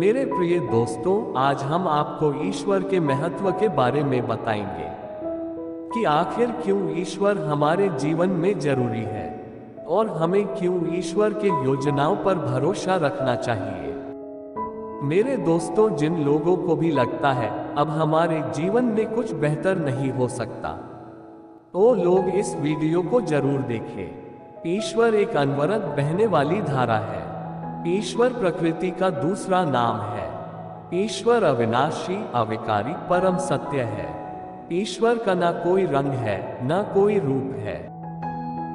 मेरे प्रिय दोस्तों, आज हम आपको ईश्वर के महत्व के बारे में बताएंगे कि आखिर क्यों ईश्वर हमारे जीवन में जरूरी है और हमें क्यों ईश्वर के योजनाओं पर भरोसा रखना चाहिए। मेरे दोस्तों, जिन लोगों को भी लगता है अब हमारे जीवन में कुछ बेहतर नहीं हो सकता, वो लोग इस वीडियो को जरूर देखें। ईश्वर एक अनवरत बहने वाली धारा है। ईश्वर प्रकृति का दूसरा नाम है। ईश्वर अविनाशी, अविकारी, परम सत्य है। ईश्वर का ना कोई रंग है, ना कोई रूप है।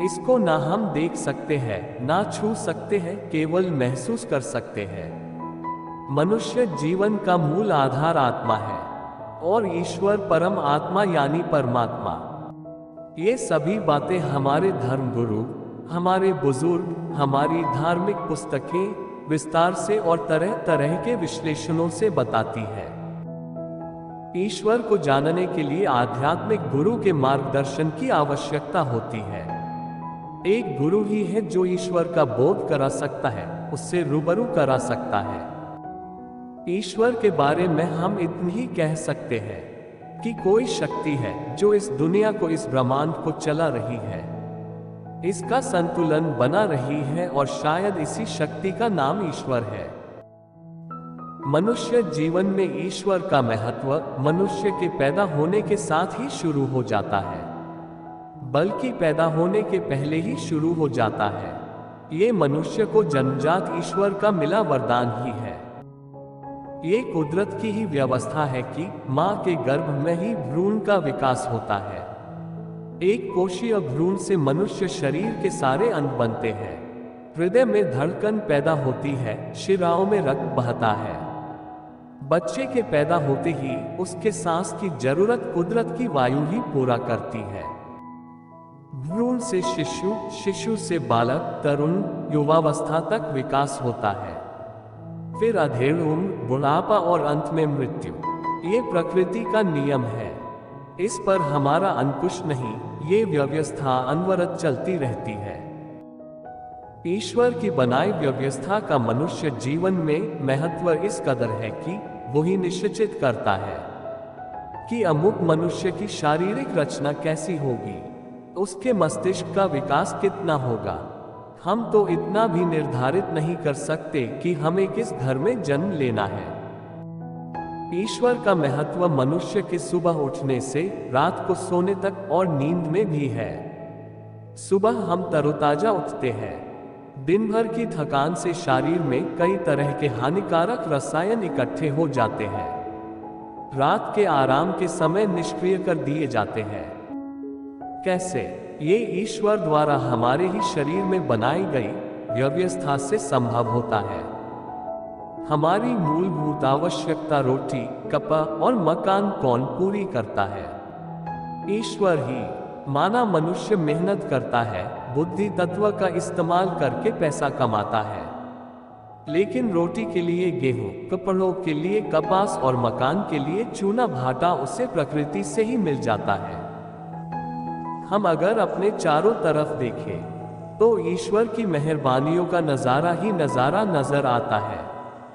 इसको ना हम देख सकते हैं, ना छू सकते हैं, केवल महसूस कर सकते हैं। मनुष्य जीवन का मूल आधार आत्मा है और ईश्वर परम आत्मा यानी परमात्मा। ये सभी बातें हमारे धर्मगुरु, हमारे बुजुर्ग, हमारी धार्मिक पुस्तकें विस्तार से और तरह तरह के विश्लेषणों से बताती है। ईश्वर को जानने के लिए आध्यात्मिक गुरु के मार्गदर्शन की आवश्यकता होती है। एक गुरु ही है जो ईश्वर का बोध करा सकता है, उससे रूबरू करा सकता है। ईश्वर के बारे में हम इतनी ही कह सकते हैं कि कोई शक्ति है जो इस दुनिया को, इस ब्रह्मांड को चला रही है, इसका संतुलन बना रही है और शायद इसी शक्ति का नाम ईश्वर है। मनुष्य जीवन में ईश्वर का महत्व मनुष्य के पैदा होने के साथ ही शुरू हो जाता है, बल्कि पैदा होने के पहले ही शुरू हो जाता है। ये मनुष्य को जन्मजात ईश्वर का मिला वरदान ही है। ये कुदरत की ही व्यवस्था है कि माँ के गर्भ में ही भ्रूण का विकास होता है। एक कोशीय भ्रूण से मनुष्य शरीर के सारे अंग बनते हैं। हृदय में धड़कन पैदा होती है, शिराओं में रक्त बहता है। बच्चे के पैदा होते ही उसके सांस की जरूरत कुदरत की वायु ही पूरा करती है। भ्रूण से शिशु, शिशु से बालक, तरुण, युवावस्था तक विकास होता है। फिर अधेड़ उम्र, बुढ़ापा और अंत में मृत्यु। ये प्रकृति का नियम है, इस पर हमारा अंकुश नहीं। ये व्यवस्था अनवरत चलती रहती है। ईश्वर की बनाई व्यवस्था का मनुष्य जीवन में महत्व इस कदर है कि वही निश्चित करता है कि अमुक मनुष्य की शारीरिक रचना कैसी होगी, उसके मस्तिष्क का विकास कितना होगा। हम तो इतना भी निर्धारित नहीं कर सकते कि हमें किस घर में जन्म लेना है। ईश्वर का महत्व मनुष्य के सुबह उठने से रात को सोने तक और नींद में भी है। सुबह हम तरोताजा उठते हैं। दिन भर की थकान से शरीर में कई तरह के हानिकारक रसायन इकट्ठे हो जाते हैं। रात के आराम के समय निष्क्रिय कर दिए जाते हैं। कैसे? ये ईश्वर द्वारा हमारे ही शरीर में बनाई गई व्यवस्था से संभव होता है। हमारी मूलभूत आवश्यकता रोटी, कपड़ा और मकान कौन पूरी करता है? ईश्वर ही। माना मनुष्य मेहनत करता है, बुद्धि तत्व का इस्तेमाल करके पैसा कमाता है, लेकिन रोटी के लिए गेहूं, कपड़ों के लिए कपास और मकान के लिए चूना भाटा उसे प्रकृति से ही मिल जाता है। हम अगर अपने चारों तरफ देखें तो ईश्वर की मेहरबानियों का नजारा ही नजारा नजर आता है।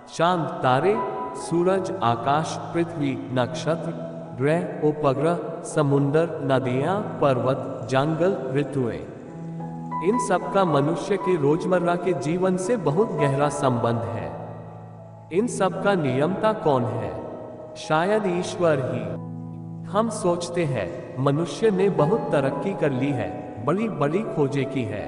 चांद, तारे, सूरज, आकाश, पृथ्वी, नक्षत्र, ग्रह, उपग्रह, समुंदर, नदियां, पर्वत, जंगल, ऋतुएं, इन सब का मनुष्य के रोजमर्रा के जीवन से बहुत गहरा संबंध है। इन सब का नियमता कौन है? शायद ईश्वर ही। हम सोचते हैं मनुष्य ने बहुत तरक्की कर ली है, बड़ी बड़ी खोजें की है,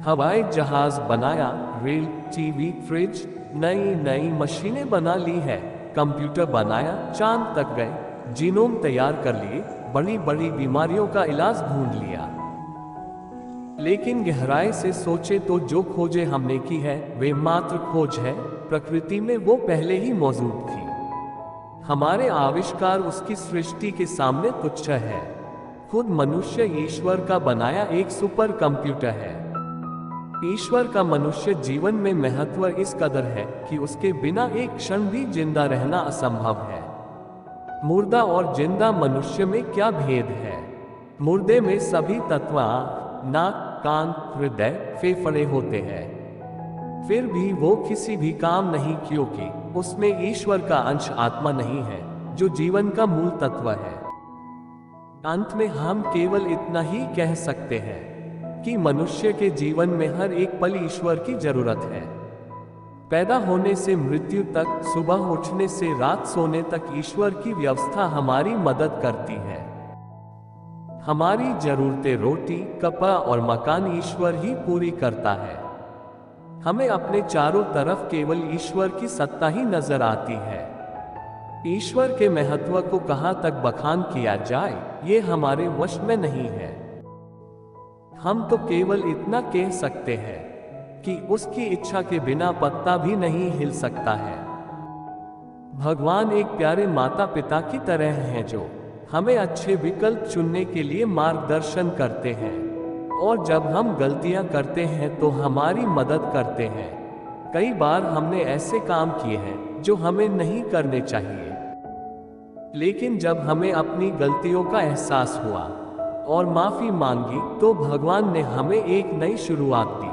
हवाई जहाज बनाया, रेल, टीवी, फ्रिज, नई नई मशीनें बना ली है, कंप्यूटर बनाया, चांद तक गए, जीनोम तैयार कर लिए, बड़ी बड़ी बीमारियों का इलाज ढूंढ लिया। लेकिन गहराई से सोचे तो जो खोजें हमने की है वे मात्र खोज है। प्रकृति में वो पहले ही मौजूद थी। हमारे आविष्कार उसकी सृष्टि के सामने तुच्छ है। खुद मनुष्य ईश्वर का बनाया एक सुपर कंप्यूटर है। ईश्वर का मनुष्य जीवन में महत्व इस कदर है कि उसके बिना एक क्षण भी जिंदा रहना असंभव है। मुर्दा और जिंदा मनुष्य में क्या भेद है? मुर्दे में सभी तत्व आँख, नाक, कान, हृदय, फेफड़े होते हैं। फिर भी वो किसी भी काम नहीं, क्योंकि उसमें ईश्वर का अंश आत्मा नहीं है, जो जीवन का मूल तत्व है। अंत में हम केवल इतना ही कह सकते हैं कि मनुष्य के जीवन में हर एक पल ईश्वर की जरूरत है। पैदा होने से मृत्यु तक, सुबह उठने से रात सोने तक ईश्वर की व्यवस्था हमारी मदद करती है। हमारी जरूरतें रोटी, कपड़ा और मकान ईश्वर ही पूरी करता है। हमें अपने चारों तरफ केवल ईश्वर की सत्ता ही नजर आती है। ईश्वर के महत्व को कहां तक बखान किया जाए, ये हमारे वश में नहीं है। हम तो केवल इतना कह सकते हैं कि उसकी इच्छा के बिना पत्ता भी नहीं हिल सकता है। भगवान एक प्यारे माता पिता की तरह हैं जो हमें अच्छे विकल्प चुनने के लिए मार्गदर्शन करते हैं, और जब हम गलतियां करते हैं तो हमारी मदद करते हैं। कई बार हमने ऐसे काम किए हैं जो हमें नहीं करने चाहिए, लेकिन जब हमें अपनी गलतियों का एहसास हुआ और माफी मांगी तो भगवान ने हमें एक नई शुरुआत दी।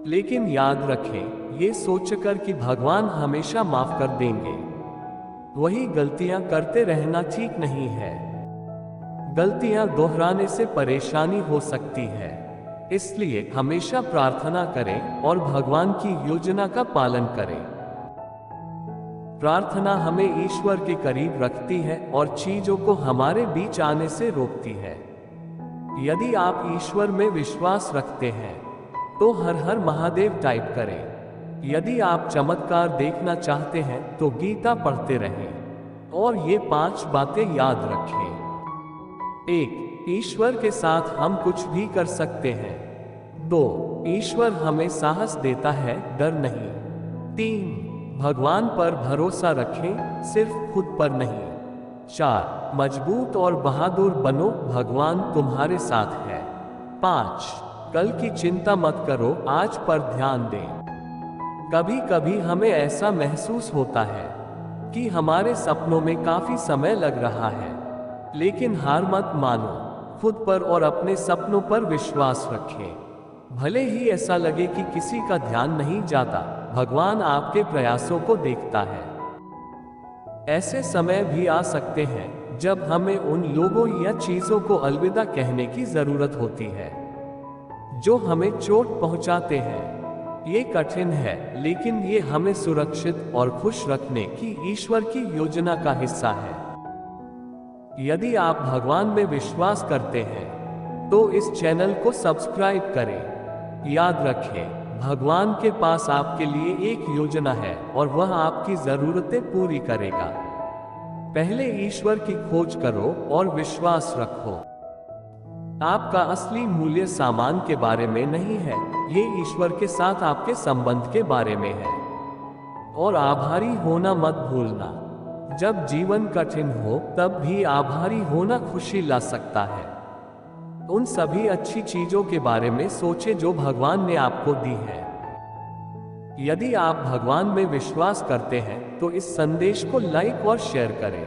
लेकिन याद रखें, ये सोचकर कि भगवान हमेशा माफ कर देंगे, वही गलतियां करते रहना ठीक नहीं है। गलतियां दोहराने से परेशानी हो सकती है, इसलिए हमेशा प्रार्थना करें और भगवान की योजना का पालन करें। प्रार्थना हमें ईश्वर के करीब रखती है और चीजों को हमारे बीच आने से रोकती है। यदि आप ईश्वर में विश्वास रखते हैं तो हर हर महादेव टाइप करें। यदि आप चमत्कार देखना चाहते हैं तो गीता पढ़ते रहें और ये 5 बातें याद रखें। 1. ईश्वर के साथ हम कुछ भी कर सकते हैं। 2. ईश्वर हमें साहस देता है, डर नहीं। 3. भगवान पर भरोसा रखें, सिर्फ खुद पर नहीं। 4. मजबूत और बहादुर बनो, भगवान तुम्हारे साथ है। 5. कल की चिंता मत करो, आज पर ध्यान दें। कभी कभी हमें ऐसा महसूस होता है कि हमारे सपनों में काफी समय लग रहा है, लेकिन हार मत मानो। खुद पर और अपने सपनों पर विश्वास रखें। भले ही ऐसा लगे कि किसी का ध्यान नहीं जाता, भगवान आपके प्रयासों को देखता है। ऐसे समय भी आ सकते हैं जब हमें उन लोगों या चीजों को अलविदा कहने की जरूरत होती है जो हमें चोट पहुंचाते हैं। ये कठिन है, लेकिन ये हमें सुरक्षित और खुश रखने की ईश्वर की योजना का हिस्सा है। यदि आप भगवान में विश्वास करते हैं तो इस चैनल को सब्सक्राइब करें। याद रखें, भगवान के पास आपके लिए एक योजना है और वह आपकी जरूरतें पूरी करेगा। पहले ईश्वर की खोज करो और विश्वास रखो। आपका असली मूल्य सामान के बारे में नहीं है, ये ईश्वर के साथ आपके संबंध के बारे में है। और आभारी होना मत भूलना। जब जीवन कठिन हो तब भी आभारी होना खुशी ला सकता है। उन सभी अच्छी चीजों के बारे में सोचें जो भगवान ने आपको दी है। यदि आप भगवान में विश्वास करते हैं तो इस संदेश को लाइक और शेयर करें।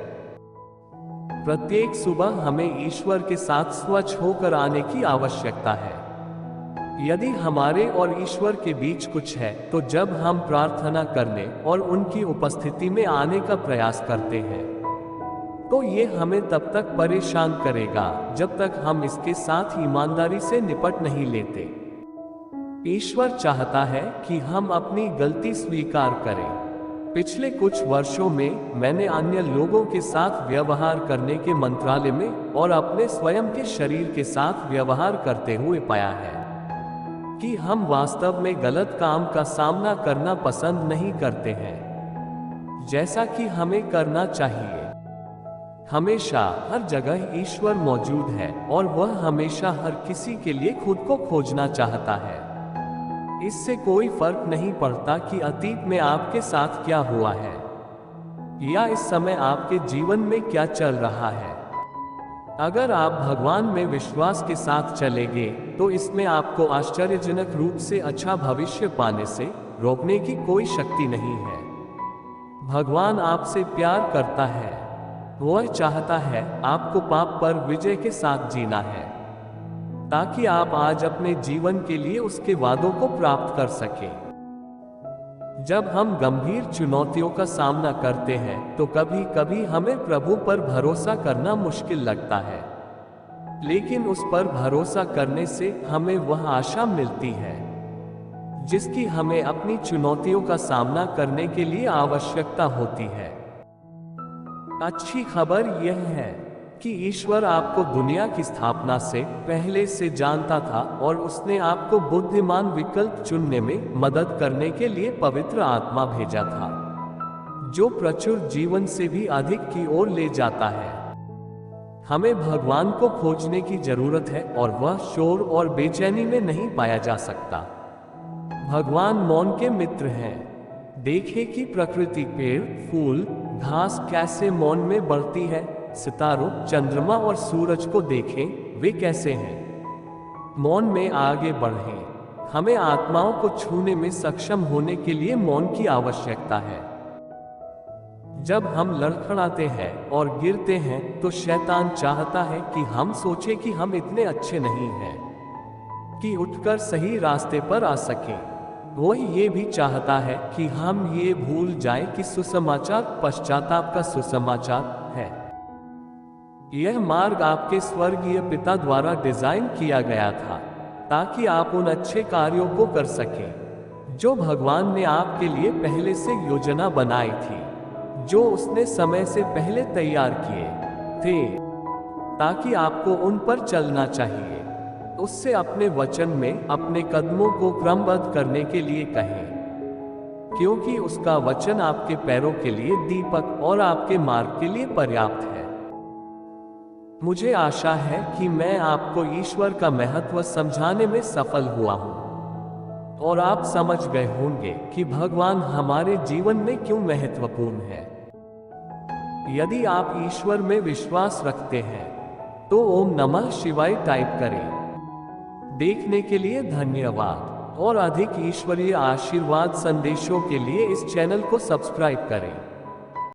प्रत्येक सुबह हमें ईश्वर के साथ स्वच्छ होकर आने की आवश्यकता है। यदि हमारे और ईश्वर के बीच कुछ है तो जब हम प्रार्थना करने और उनकी उपस्थिति में आने का प्रयास करते हैं, तो ये हमें तब तक परेशान करेगा जब तक हम इसके साथ ईमानदारी से निपट नहीं लेते। ईश्वर चाहता है कि हम अपनी गलती स्वीकार करें। पिछले कुछ वर्षों में मैंने अन्य लोगों के साथ व्यवहार करने के मंत्रालय में और अपने स्वयं के शरीर के साथ व्यवहार करते हुए पाया है कि हम वास्तव में गलत काम का सामना करना पसंद नहीं करते हैं, जैसा कि हमें करना चाहिए। हमेशा हर जगह ईश्वर मौजूद है और वह हमेशा हर किसी के लिए खुद को खोजना चाहता है। इससे कोई फर्क नहीं पड़ता कि अतीत में आपके साथ क्या हुआ है या इस समय आपके जीवन में क्या चल रहा है। अगर आप भगवान में विश्वास के साथ चलेंगे तो इसमें आपको आश्चर्यजनक रूप से अच्छा भविष्य पाने से रोकने की कोई शक्ति नहीं है। भगवान आपसे प्यार करता है। वह चाहता है आपको पाप पर विजय के साथ जीना है, ताकि आप आज अपने जीवन के लिए उसके वादों को प्राप्त कर सकें। जब हम गंभीर चुनौतियों का सामना करते हैं तो कभी कभी हमें प्रभु पर भरोसा करना मुश्किल लगता है, लेकिन उस पर भरोसा करने से हमें वह आशा मिलती है जिसकी हमें अपनी चुनौतियों का सामना करने के लिए आवश्यकता होती है। अच्छी खबर यह है कि ईश्वर आपको दुनिया की स्थापना से पहले से जानता था और उसने आपको बुद्धिमान विकल्प चुनने में मदद करने के लिए पवित्र आत्मा भेजा था, जो प्रचुर जीवन से भी अधिक की ओर ले जाता है। हमें भगवान को खोजने की जरूरत है और वह शोर और बेचैनी में नहीं पाया जा सकता। भगवान मौन के मित्र हैं। देखें कि प्रकृति, पेड़, फूल, घास कैसे मौन में बढ़ती है। सितारों, चंद्रमा और सूरज को देखें, वे कैसे हैं। मौन में आगे बढ़ें। हमें आत्माओं को छूने में सक्षम होने के लिए मौन की आवश्यकता है। जब हम लड़खड़ाते हैं और गिरते हैं तो शैतान चाहता है कि हम सोचें कि हम इतने अच्छे नहीं हैं कि उठकर सही रास्ते पर आ सकें। वह ये भी चाहता है कि हम ये भूल जाएं कि सुसमाचार पश्चाताप का सुसमाचार है। यह मार्ग आपके स्वर्गीय पिता द्वारा डिजाइन किया गया था ताकि आप उन अच्छे कार्यों को कर सकें जो भगवान ने आपके लिए पहले से योजना बनाई थी, जो उसने समय से पहले तैयार किए थे ताकि आपको उन पर चलना चाहिए। उससे अपने वचन में अपने कदमों को क्रमबद्ध करने के लिए कहें, क्योंकि उसका वचन आपके पैरों के लिए दीपक और आपके मार्ग के लिए पर्याप्त है। मुझे आशा है कि मैं आपको ईश्वर का महत्व समझाने में सफल हुआ हूं और आप समझ गए होंगे कि भगवान हमारे जीवन में क्यों महत्वपूर्ण है। यदि आप ईश्वर में विश्वास रखते हैं तो ओम नमः शिवाय टाइप करें। देखने के लिए धन्यवाद और अधिक ईश्वरीय आशीर्वाद संदेशों के लिए इस चैनल को सब्सक्राइब करें।